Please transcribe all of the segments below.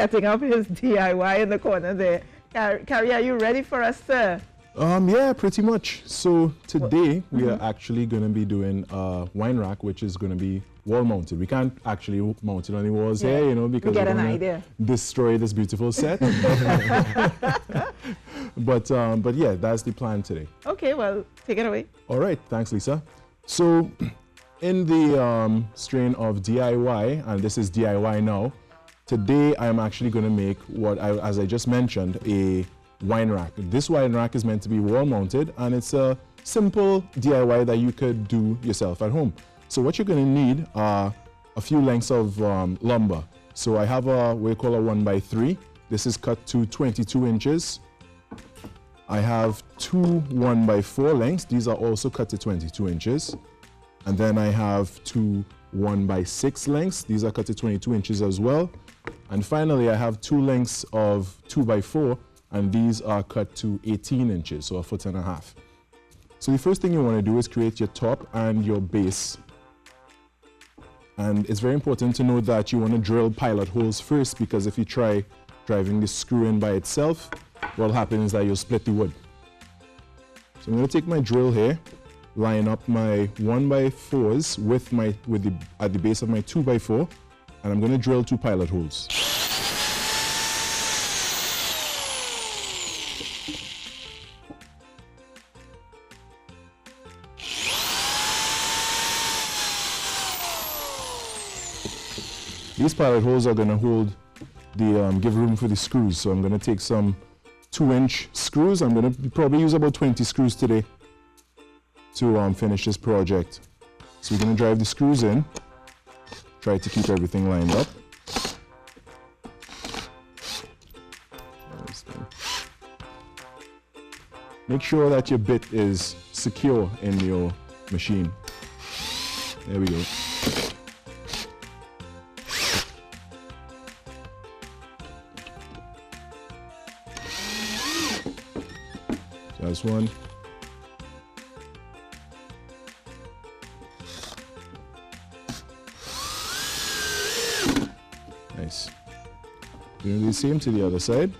setting up his DIY in the corner there. Khary, are you ready for us, sir? Yeah, pretty much. So today we are actually going to be doing a wine rack, which is going to be wall mounted. We can't actually mount it on the walls here, you know, because we're going to destroy this beautiful set. But yeah, that's the plan today. Okay, well, take it away. All right, thanks, Lisa. So in the strain of DIY, and this is DIY now, today I'm actually going to make what, as I just mentioned, a wine rack. This wine rack is meant to be wall mounted, and it's a simple DIY that you could do yourself at home. So what you're going to need are a few lengths of lumber. So I have what we call a 1x3. This is cut to 22 inches. I have two 1x4 lengths. These are also cut to 22 inches. And then I have two 1x6 lengths. These are cut to 22 inches as well. And finally, I have two lengths of 2x4, and these are cut to 18 inches, so 1.5 feet. So the first thing you want to do is create your top and your base. And it's very important to know that you want to drill pilot holes first, because if you try driving the screw in by itself, what will happen is that you'll split the wood. So I'm going to take my drill here, line up my 1x4s at the base of my 2x4, and I'm going to drill 2 pilot holes. These pilot holes are going to hold give room for the screws. So I'm going to take some 2-inch screws. I'm going to probably use about 20 screws today to finish this project. So we're going to drive the screws in, try to keep everything lined up. Make sure that your bit is secure in your machine. There we go. That's one. Nice. You're going to do the same to the other side.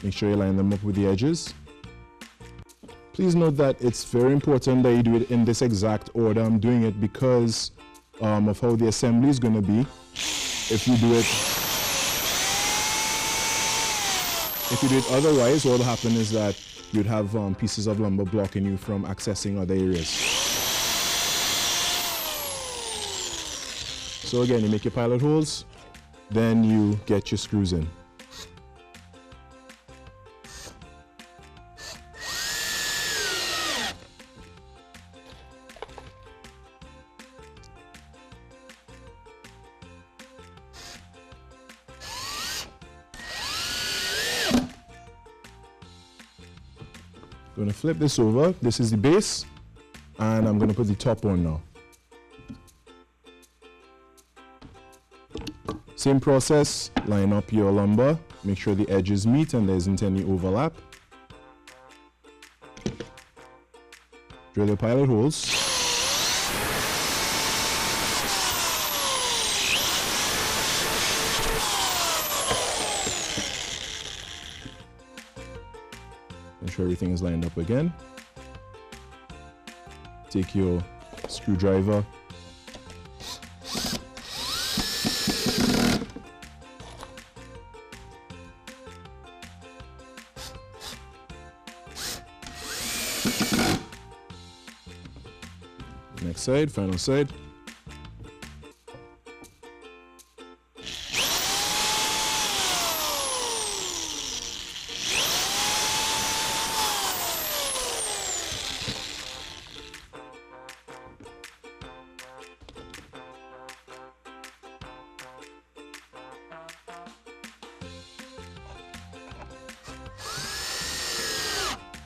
Make sure you line them up with the edges. Please note that it's very important that you do it in this exact order. I'm doing it because of how the assembly is going to be. If you do it otherwise, what will happen is that you'd have pieces of lumber blocking you from accessing other areas. So again, you make your pilot holes, then you get your screws in. I'm going to flip this over. This is the base, and I'm going to put the top on now. Same process, line up your lumber, make sure the edges meet and there isn't any overlap. Drill the pilot holes. Make sure everything is lined up again. Take your screwdriver. Next side, final side.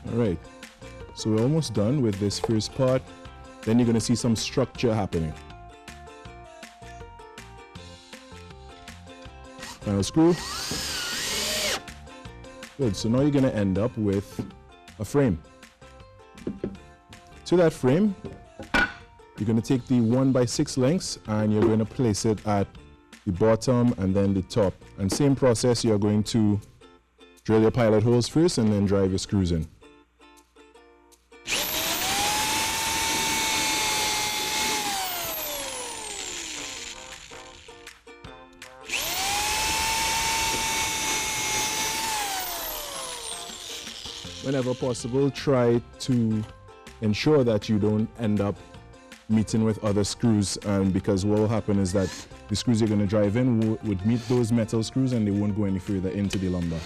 All right, so we're almost done with this first part. Then you're going to see some structure happening. Final screw. Good, so now you're going to end up with a frame. To that frame, you're going to take the 1x6 lengths and you're going to place it at the the bottom, and then the top. And same process, you're going to drill your pilot holes first and then drive your screws in. Whenever possible, try to ensure that you don't end up meeting with other screws, because what will happen is that the screws you're going to drive in would meet those metal screws and they won't go any further into the lumber.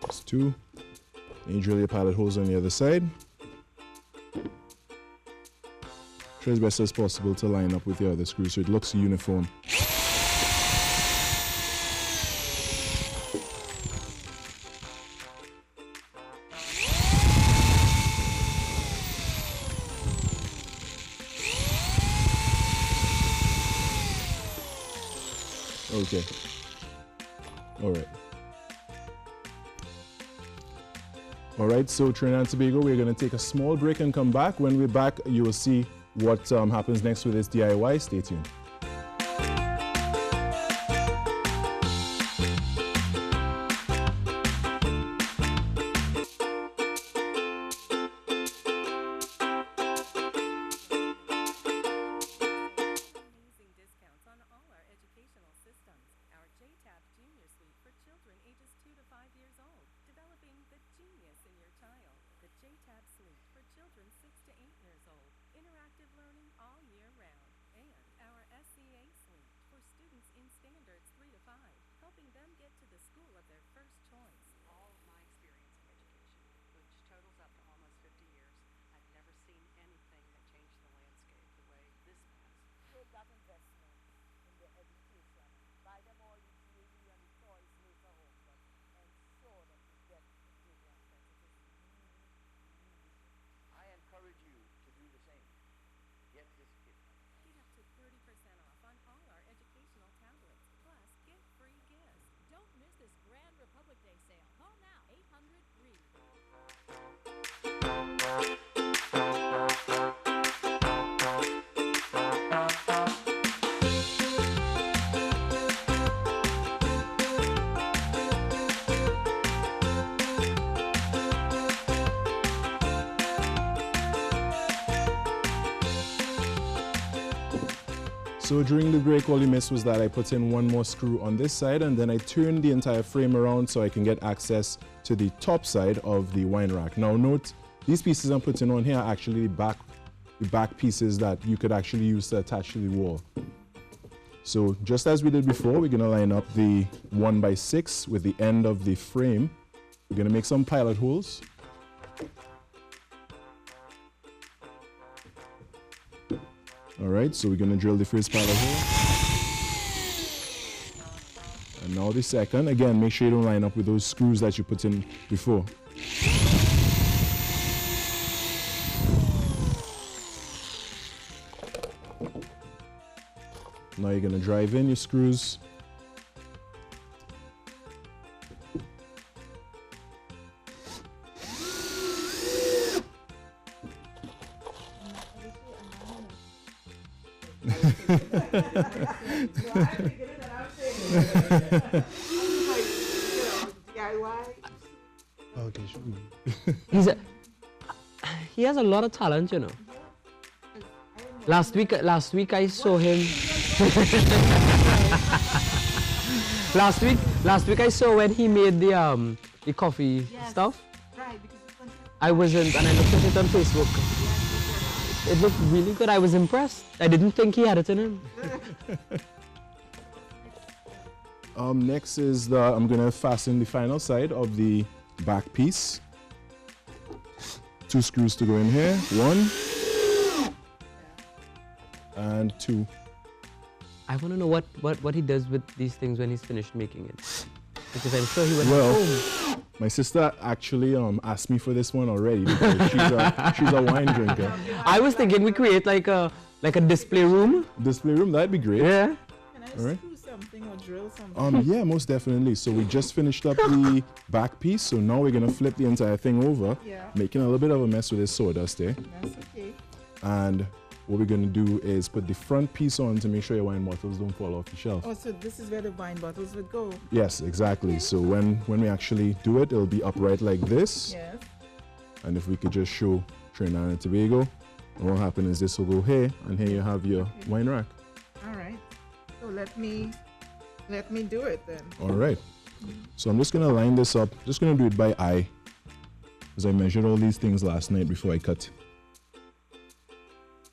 That's two. And you drill your pilot holes on the other side. Try as best as possible to line up with the other screws so it looks uniform. Okay. All right. All right, so Trinidad and Tobago, we're going to take a small break and come back. When we're back, you will see what happens next with this DIY. Stay tuned. So during the break, all you missed was that I put in one more screw on this side and then I turned the entire frame around so I can get access to the top side of the wine rack. Now note, these pieces I'm putting on here are actually the back pieces that you could actually use to attach to the wall. So just as we did before, we're going to line up the 1x6 with the end of the frame. We're going to make some pilot holes. All right, so we're going to drill the first pilot hole. And now the second. Again, make sure you don't line up with those screws that you put in before. Now you're going to drive in your screws. Okay, sure. He has a lot of talent, you know. Last week I saw him. last week I saw when he made the coffee stuff. Right, I wasn't, and I looked at it on Facebook. It looked really good. I was impressed. I didn't think he had it in him. Next is I'm going to fasten the final side of the back piece. 2 screws to go in here. 1 and 2. I want to know what he does with these things when he's finished making it. Because I'm sure he went home. My sister actually asked me for this one already because she's a wine drinker. I was thinking we create like a Like a display room? Display room, that'd be great. Yeah. Can I All right. screw something or drill something? Yeah, most definitely. So we just finished up the back piece, so now we're gonna flip the entire thing over, Yeah. making a little bit of a mess with this sawdust there. That's okay. And what we're gonna do is put the front piece on to make sure your wine bottles don't fall off the shelf. Oh, so this is where the wine bottles would go. Yes, exactly. So when we actually do it, it'll be upright like this. Yes. And if we could just show Trinidad and Tobago, and what happens is this will go here, and here you have your wine rack. All right. So let me do it then. All right. So I'm just gonna line this up. Just gonna do it by eye, because I measured all these things last night before I cut.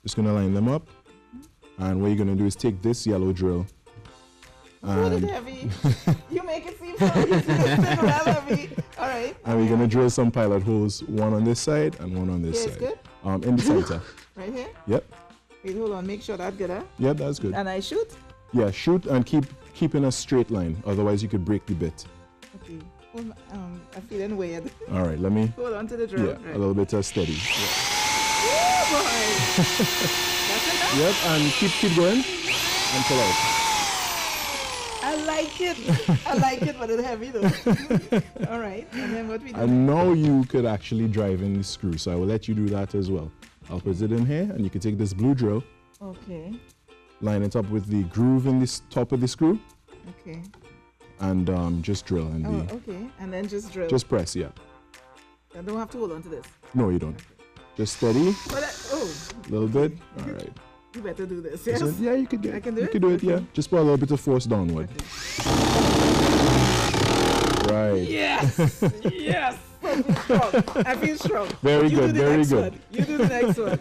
Just gonna line them up, and what you're gonna do is take this yellow drill, Put it and, heavy. You make it seem so easy. It's still well heavy. All right. and we're gonna drill some pilot holes, one on this side and one on this Yeah, it's side. good. In the center. Right here. Yep. Wait, hold on. Make sure that's good, huh? Yep, that's good. And I shoot. Yeah, shoot and keep in a straight line. Otherwise, you could break the bit. Okay. Oh, I'm feeling weird. All right, let me. Hold on to the drill. Yeah, Right. a little bit steady. Oh, boy. That's enough. Yep, and keep going and pull out. I like it. I like it, but it's heavy though. All right. And then what we do? And now you could actually drive in the screw. So I will let you do that as well. I'll put it in here, and you can take this blue drill, Okay. line it up with the groove in the top of the screw, Okay. and just drill. And Oh, okay. And then just drill. just press, yeah. I don't have to hold on to this. No, you don't. Just steady, But a little bit. All right. you better do this. Yes. So, yeah, you could get. I can do you it? could do it, yeah. Okay. Just put a little bit of force downward. Right. Yes. Yes. I feel strong. I feel strong. Very You good, do the very next good. one. You do the next one.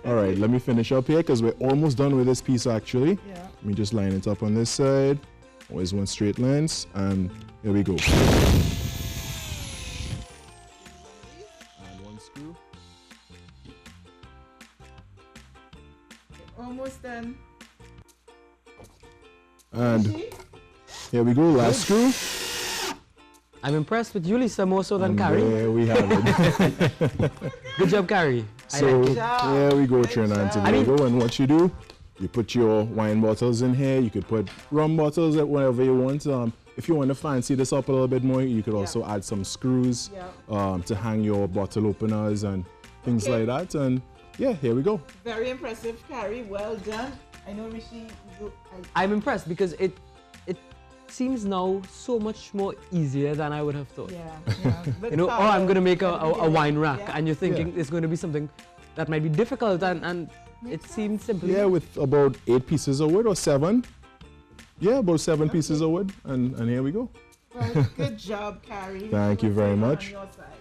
All right, let me finish up here because we're almost done with this piece actually. Yeah. Let me just line it up on this side. Always one straight lines, and here we go. And one screw. Almost done. And See? here we go, last screw. I'm impressed with you, Lisa, more so than And Khary. there we have it. Good job, Khary. I So like it. job. there we go, Good Trinidad and job. Tobago. And what you do, you put your wine bottles in here. You could put rum bottles, whatever you want. If you want to fancy this up a little bit more, you could also add some screws Yeah. to hang your bottle openers and things Okay. like that. And yeah, here we go. Very impressive, Khary. Well done. I know Rishi. I'm impressed because it seems now so much more easier than I would have thought. Yeah. But You know, oh, I'm going to make a Yeah. wine rack, Yeah. and you're thinking it's going to be something that might be difficult, and it seems simple. Yeah, with about 8 pieces of wood or 7. Yeah, about 7 pieces of wood. And here we go. Well, good job, Khary. Thank you very We'll take it on much. your side.